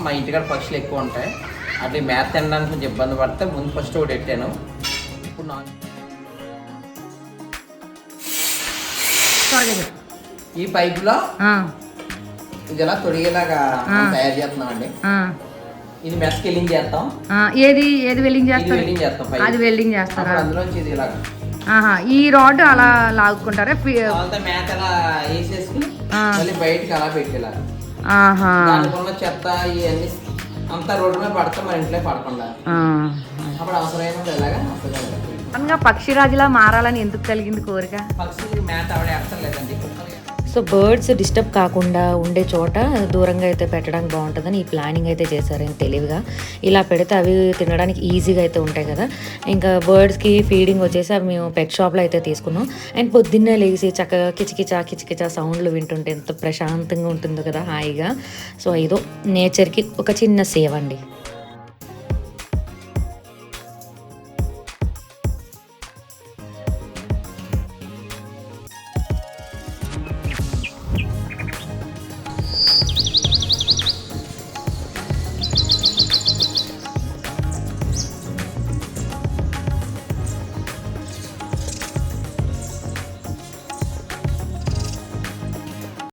మా ఇంటికాడ పక్షులు ఎక్కువ ఉంటాయి, అట్లా మేత తినడానికి కొంచెం ఇబ్బంది పడితే ముందు ఫస్ట్ ఒకటి పెట్టాను. ఇప్పుడు ఈ పైపులో ఇది ఎలా తొడిగేలాగా తయారు చేస్తున్నాం అండి. ఇది మెస్కి వెల్డింగ్ చేస్తాం. ఏది వెల్డింగ్ చేస్తాం? వెల్డింగ్ చేస్తాం. అది వెల్డింగ్ చేస్తారా? అందులోంచి ఇది ఇలాగా ఈ రాడ్ అలా లాగుకుంటారా? మేత అలా వేసేసుకుని మళ్ళీ బయటకి అలా పెట్టేలా. దానికున్న చెత్త ఇవన్నీ అంతా రోడ్డు మీద పడతాం, మన ఇంట్లో పడకుండా అప్పుడు అవసరమైన ఇలాగా పక్షిరాజులా మారాలని ఎందుకు కలిగింది కోరిక? పక్షి మేత ఆవిడ వేస్తాం లేదండి. సో బర్డ్స్ డిస్టర్బ్ కాకుండా ఉండే చోట దూరంగా అయితే పెట్టడానికి బాగుంటుందని ఈ ప్లానింగ్ అయితే చేశారు తెలివిగా. ఇలా పెడితే అవి తినడానికి ఈజీగా అయితే ఉంటాయి కదా. ఇంకా బర్డ్స్కి ఫీడింగ్ వచ్చేసి అవి మేము పెట్ షాప్లో అయితే తీసుకున్నాం. అండ్ పొద్దున్నే లేచి చక్కగా కిచకిచా సౌండ్లు వింటుంటే ఎంత ప్రశాంతంగా ఉంటుందో కదా, హాయిగా. సో ఇదో నేచర్కి ఒక చిన్న సేవ్ అండి.